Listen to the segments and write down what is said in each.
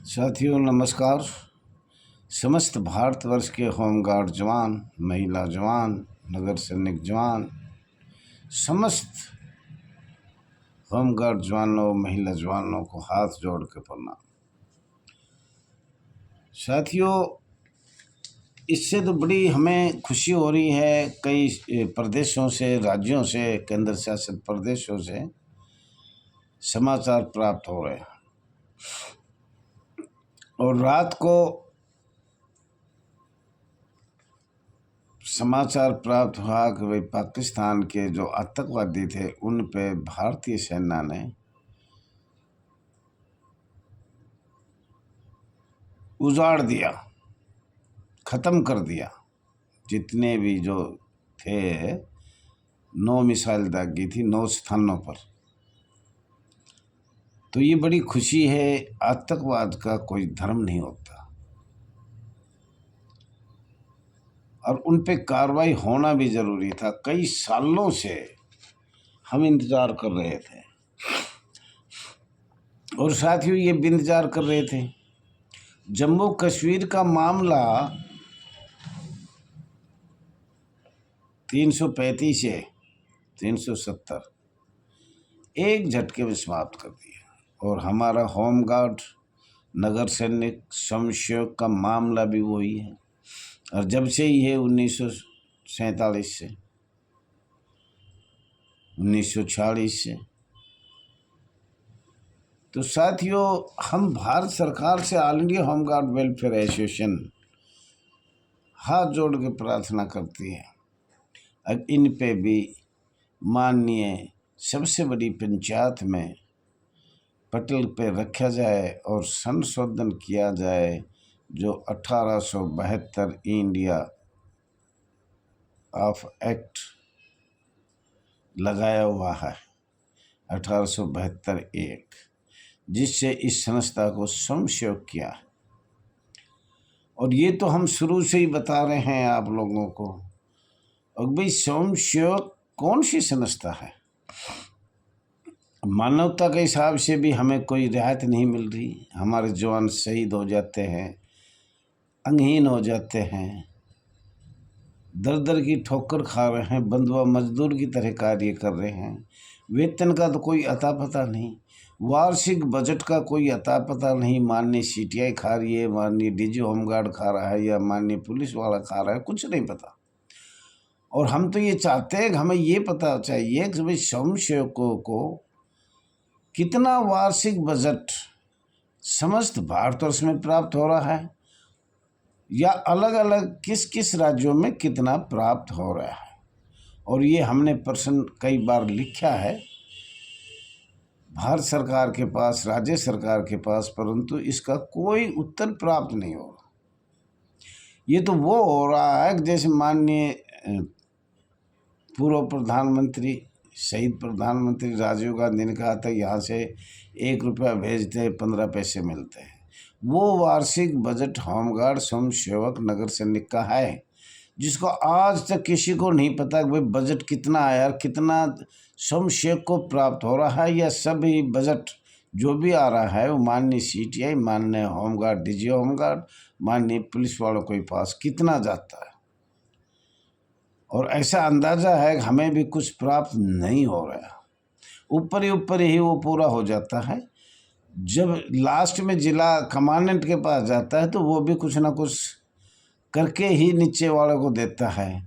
साथियों नमस्कार। समस्त भारतवर्ष के होमगार्ड जवान, महिला जवान, नगर सैनिक जवान, समस्त होमगार्ड जवानों, महिला जवानों को हाथ जोड़ के प्रणाम। साथियों, इससे तो बड़ी हमें खुशी हो रही है। कई प्रदेशों से, राज्यों से, केंद्र शासित प्रदेशों से समाचार प्राप्त हो रहे हैं और रात को समाचार प्राप्त हुआ कि भाई पाकिस्तान के जो आतंकवादी थे उन पे भारतीय सेना ने उजाड़ दिया, ख़त्म कर दिया। जितने भी जो थे 9 मिसाइल दागी थी 9 स्थानों पर। तो ये बड़ी खुशी है। आतंकवाद का कोई धर्म नहीं होता और उन पे कार्रवाई होना भी ज़रूरी था। कई सालों से हम इंतज़ार कर रहे थे और साथियों ये भी इंतज़ार कर रहे थे। जम्मू कश्मीर का मामला 335 से 370 एक झटके में समाप्त कर दिया और हमारा होमगार्ड, नगर सैनिक, स्वयंसेवक का मामला भी वही है और जब से ही है 1947 से, 1946 से। तो साथियों, हम भारत सरकार से all India home guard welfare association हाथ जोड़ के प्रार्थना करती है अब इन पे भी माननीय सबसे बड़ी पंचायत में पटल पे रखा जाए और संशोधन किया जाए। जो 1872 इंडिया ऑफ एक्ट लगाया हुआ है, 1872 एक, जिससे इस संस्था को स्वयंसेवक किया है। और ये तो हम शुरू से ही बता रहे हैं आप लोगों को। और भाई स्वयंसेवक कौन सी संस्था है? मानवता के हिसाब से भी हमें कोई रियायत नहीं मिल रही। हमारे जवान शहीद हो जाते हैं, अंगहीन हो जाते हैं, दर दर की ठोकर खा रहे हैं, बंधुआ मजदूर की तरह कार्य कर रहे हैं। वेतन का तो कोई अता पता नहीं, वार्षिक बजट का कोई अता पता नहीं। माननीय सीटीआई खा रही है, माननीय डीजी होमगार्ड खा रहा है या माननीय पुलिस वाला खा रहा है, कुछ नहीं पता। और हम तो ये चाहते हैं कि हमें ये पता चाहिए कि भाई स्वयंसेवकों को कितना वार्षिक बजट समस्त भारतवर्ष में प्राप्त हो रहा है या अलग अलग किस किस राज्यों में कितना प्राप्त हो रहा है। और ये हमने प्रश्न कई बार लिखा है भारत सरकार के पास, राज्य सरकार के पास, परंतु इसका कोई उत्तर प्राप्त नहीं हो रहा। ये तो वो हो रहा है जैसे माननीय पूर्व प्रधानमंत्री, शहीद प्रधानमंत्री राजीव गांधी ने कहा था यहाँ से 1 रुपया भेजते 15 पैसे मिलते हैं। वो वार्षिक बजट होमगार्ड, स्वयंसेवक, नगर सैनिक का है, जिसको आज तक किसी को नहीं पता कि भाई बजट कितना आया, कितना स्वयंसेवक को प्राप्त हो रहा है। या सभी बजट जो भी आ रहा है वो माननीय सीटीआई, माननीय होमगार्ड, डीजी होमगार्ड, माननीय पुलिस वालों के पास कितना जाता है। और ऐसा अंदाज़ा है कि हमें भी कुछ प्राप्त नहीं हो रहा, ऊपर ही वो पूरा हो जाता है। जब लास्ट में जिला कमांडेंट के पास जाता है तो वो भी कुछ ना कुछ करके ही नीचे वालों को देता है।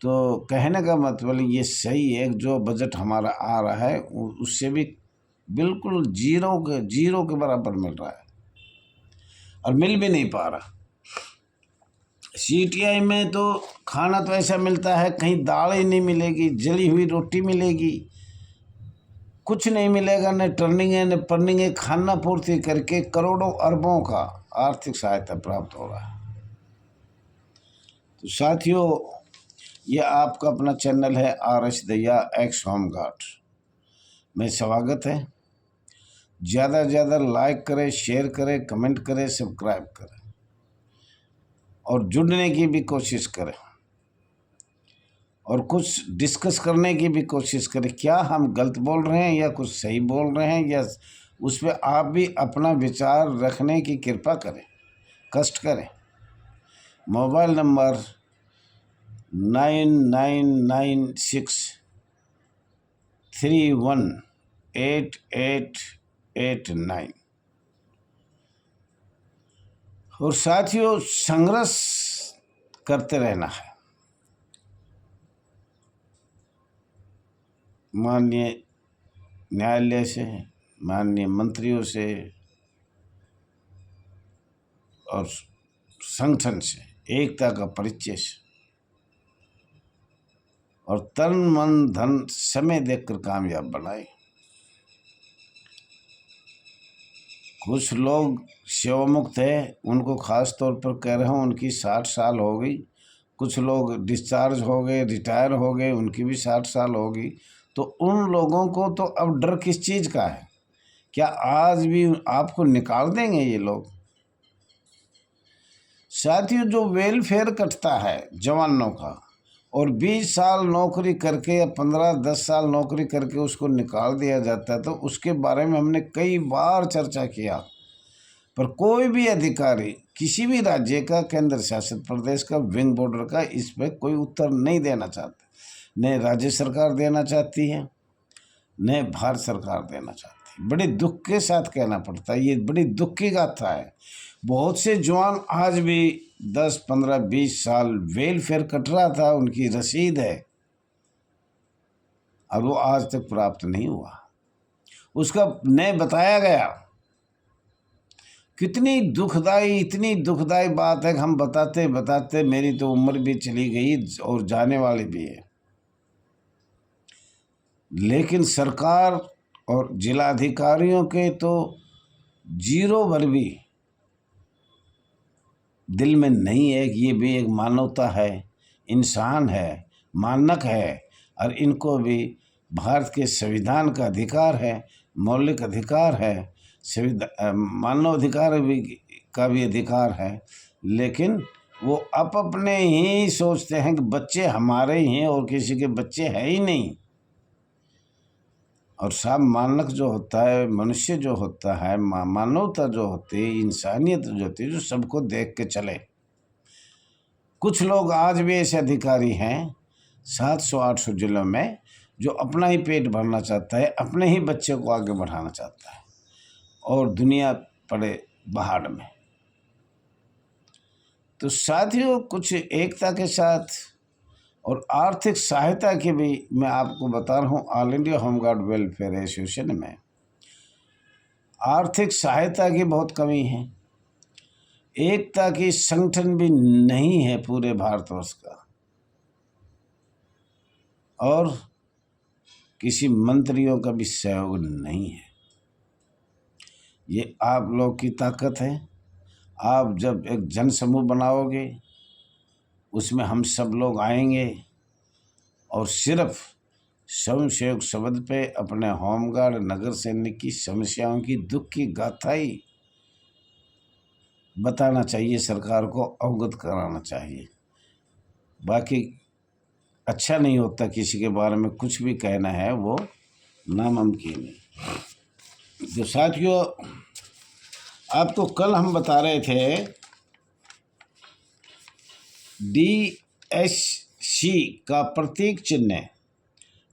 तो कहने का मतलब ये सही है, जो बजट हमारा आ रहा है उससे भी बिल्कुल जीरो के बराबर मिल रहा है और मिल भी नहीं पा रहा। सीटीआई में तो खाना तो ऐसा मिलता है, कहीं दाल ही नहीं मिलेगी, जली हुई रोटी मिलेगी, कुछ नहीं मिलेगा, न टर्निंग है न पर्निंग है। खाना पूर्ति करके करोड़ों अरबों का आर्थिक सहायता प्राप्त हो रहा है। तो साथियों, ये आपका अपना चैनल है RS दहिया एक्स होमगार्ड में स्वागत है। ज़्यादा से ज़्यादा लाइक करें, शेयर करें, कमेंट करें, सब्सक्राइब करें और जुड़ने की भी कोशिश करें और कुछ डिस्कस करने की भी कोशिश करें। क्या हम गलत बोल रहे हैं या कुछ सही बोल रहे हैं या उस पर आप भी अपना विचार रखने की कृपा करें, कष्ट करें। Mobile number 9996318889। और साथियों, संघर्ष करते रहना है। माननीय न्यायालय से, माननीय मंत्रियों से और संगठन से एकता का परिचय से और तन मन धन समय देखकर कामयाब बनाए। कुछ लोग सेवामुक्त है, उनको खास तौर पर कह रहा हूँ, उनकी 60 साल हो गई। कुछ लोग डिस्चार्ज हो गए, रिटायर हो गए, उनकी भी 60 साल होगी। तो उन लोगों को तो अब डर किस चीज़ का है? क्या आज भी आपको निकाल देंगे ये लोग? साथियों, जो वेलफेयर कटता है जवानों का और 20 साल नौकरी करके या 15-10 साल नौकरी करके उसको निकाल दिया जाता है, तो उसके बारे में हमने कई बार चर्चा किया। पर कोई भी अधिकारी किसी भी राज्य का, केंद्र शासित प्रदेश का, विंग बॉर्डर का इस पर कोई उत्तर नहीं देना चाहता। न राज्य सरकार देना चाहती है, न भारत सरकार देना चाहती है। बड़े दुख के साथ कहना पड़ता है, ये बड़ी दुख की गाथा है। बहुत से जवान आज भी 10, 15, 20 साल वेलफेयर कट रहा था, उनकी रसीद है और वो आज तक प्राप्त नहीं हुआ। उसका न बताया गया। कितनी दुखदाई, इतनी दुखदाई बात है कि हम बताते बताते मेरी तो उम्र भी चली गई और जाने वाली भी है। लेकिन सरकार और जिलाधिकारियों के तो जीरो भर भी दिल में नहीं है कि ये भी एक मानवता है, इंसान है, मानक है और इनको भी भारत के संविधान का अधिकार है, मौलिक अधिकार है, मानव अधिकार भी का भी अधिकार है। लेकिन वो अपने ही सोचते हैं कि बच्चे हमारे ही हैं और किसी के बच्चे हैं ही नहीं। और सब मानक जो होता है, मनुष्य जो होता है, मानवता जो होती है, इंसानियत जो होती है, जो सबको देख के चले। कुछ लोग आज भी ऐसे अधिकारी हैं 700-800 जिलों में, जो अपना ही पेट भरना चाहता है, अपने ही बच्चे को आगे बढ़ाना चाहता है और दुनिया पड़े बाहर में। तो साथियों, कुछ एकता के साथ और आर्थिक सहायता की भी मैं आपको बता रहा हूँ। All India home guard welfare association में आर्थिक सहायता की बहुत कमी है। एकता की संगठन भी नहीं है पूरे भारतवर्ष का, और किसी मंत्रियों का भी सहयोग नहीं है। ये आप लोग की ताकत है। आप जब एक जन समूह बनाओगे, उसमें हम सब लोग आएंगे और सिर्फ स्वयंसेवक शब्द पे अपने होमगार्ड नगर सैनिक की समस्याओं की, दुख की गाथा ही बताना चाहिए, सरकार को अवगत कराना चाहिए। बाकी अच्छा नहीं होता, किसी के बारे में कुछ भी कहना है वो नामुमकिन है। तो साथियों, आपको कल हम बता रहे थे DSC का प्रतीक चिन्ह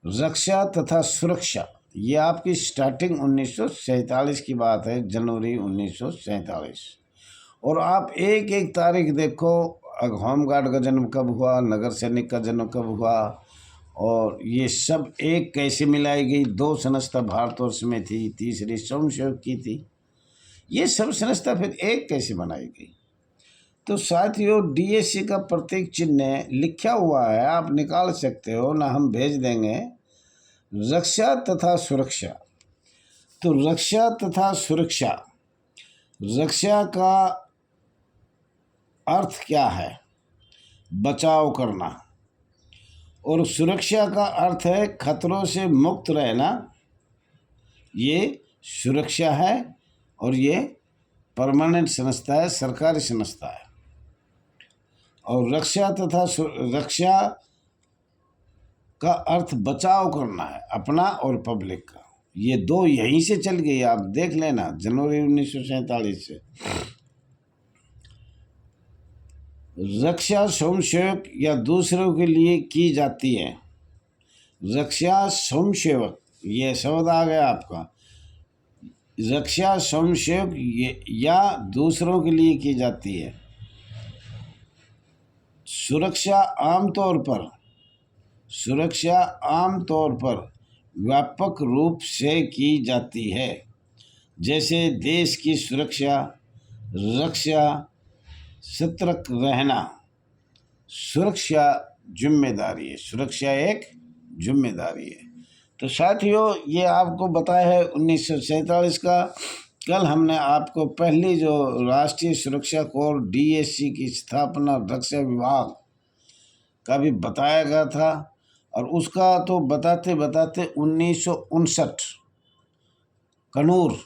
रक्षा तथा सुरक्षा। ये आपकी स्टार्टिंग 1947 की बात है, जनवरी 1947। और आप एक एक तारीख देखो, होमगार्ड का जन्म कब हुआ, नगर सैनिक का जन्म कब हुआ, और ये सब एक कैसे मिलाई गई। 2 संस्था भारतवर्ष में थी, तीसरी स्वयंसेवक की थी। ये सब संस्था फिर एक कैसे बनाई गई? तो साथियों, DSC का प्रतीक चिन्ह लिखा हुआ है, आप निकाल सकते हो ना, हम भेज देंगे। रक्षा तथा सुरक्षा। तो रक्षा तथा सुरक्षा, रक्षा का अर्थ क्या है? बचाव करना। और सुरक्षा का अर्थ है खतरों से मुक्त रहना। ये सुरक्षा है और ये परमानेंट संस्था है, सरकारी संस्था है। और रक्षा तथा रक्षा का अर्थ बचाव करना है, अपना और पब्लिक का। ये दो यहीं से चल गई, आप देख लेना, जनवरी 1947 से। रक्षा स्वयंसेवक या दूसरों के लिए की जाती है। रक्षा स्वयंसेवक, ये शब्द आ गया आपका। रक्षा स्वयंसेवक या दूसरों के लिए की जाती है। सुरक्षा आमतौर पर व्यापक रूप से की जाती है, जैसे देश की सुरक्षा, रक्षा, सतर्क रहना। सुरक्षा जिम्मेदारी है, सुरक्षा एक जिम्मेदारी है। तो साथियों, ये आपको बताया है 1947 का। कल हमने आपको पहली जो राष्ट्रीय सुरक्षा कोर DSC की स्थापना रक्षा विभाग का भी बताया गया था, और उसका तो बताते बताते 1959 कनूर,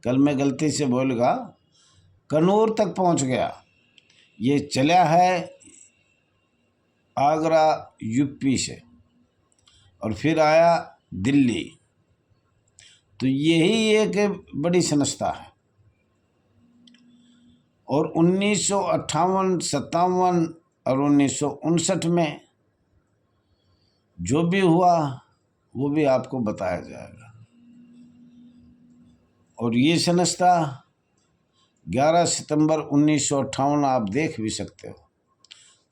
कल मैं गलती से बोल गया, कनूर तक पहुंच गया। ये चला है आगरा UP से, और फिर आया दिल्ली। तो यही एक बड़ी संस्था है। और 1958, 57 और 1959 में जो भी हुआ वो भी आपको बताया जाएगा। और ये संस्था 11 सितंबर 1958, आप देख भी सकते हो।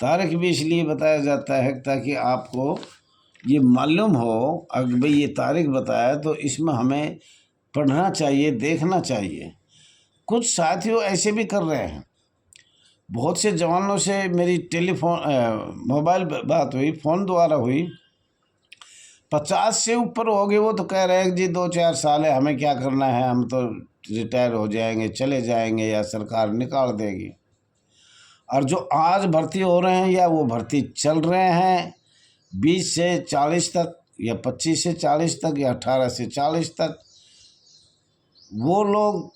तारीख भी इसलिए बताया जाता है ताकि आपको ये मालूम हो, अगर भाई ये तारीख बताया तो इसमें हमें पढ़ना चाहिए, देखना चाहिए। कुछ साथियों ऐसे भी कर रहे हैं। बहुत से जवानों से मेरी मोबाइल बात हुई, फ़ोन द्वारा हुई। 50 से ऊपर हो गए, वो तो कह रहे हैं कि जी 2-4 साल है, हमें क्या करना है, हम तो रिटायर हो जाएंगे, चले जाएंगे, या सरकार निकाल देगी। और जो आज भर्ती हो रहे हैं या वो भर्ती चल रहे हैं 20 से 40 तक, या 25 से 40 तक, या 18 से 40 तक, वो लोग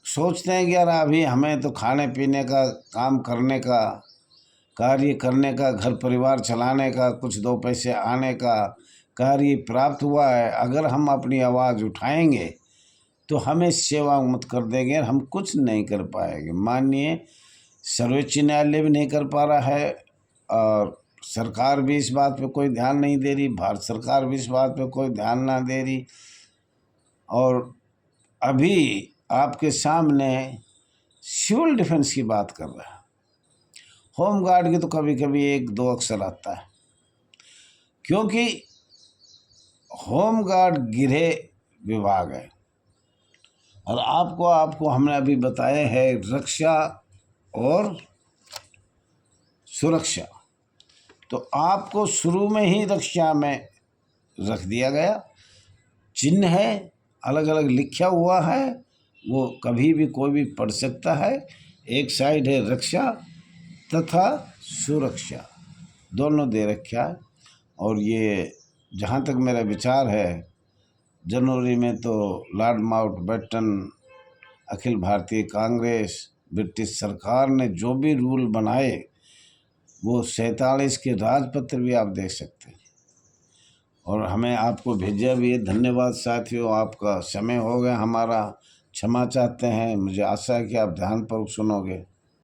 सोचते हैं कि यार अभी हमें तो खाने पीने का, काम करने का, कार्य करने का, घर परिवार चलाने का, कुछ 2 पैसे आने का कार्य प्राप्त हुआ है। अगर हम अपनी आवाज़ उठाएंगे तो हमें सेवा मत कर देंगे, हम कुछ नहीं कर पाएंगे। माननीय सर्वोच्च न्यायालय भी नहीं कर पा रहा है, और सरकार भी इस बात पे कोई ध्यान नहीं दे रही, भारत सरकार भी इस बात पे कोई ध्यान ना दे रही। और अभी आपके सामने सिविल डिफेंस की बात कर रहा है। होम गार्ड की तो कभी कभी 1-2 अक्षर आता है, क्योंकि होम गार्ड गृह विभाग है। और आपको हमने अभी बताया है रक्षा और सुरक्षा। तो आपको शुरू में ही रक्षा में रख दिया गया, चिन्ह है, अलग अलग लिखा हुआ है, वो कभी भी कोई भी पढ़ सकता है। एक साइड है रक्षा तथा सुरक्षा, दोनों दे रखा है। और ये जहाँ तक मेरा विचार है, जनवरी में तो Lord Mountbatten, Akhil Bharatiya Congress, British सरकार ने जो भी रूल बनाए, वो 47 के राजपत्र भी आप देख सकते हैं। और हमें आपको भेजा भी है। धन्यवाद साथियों, आपका समय हो गया हमारा, क्षमा चाहते हैं। मुझे आशा है कि आप ध्यानपूर्वक सुनोगे।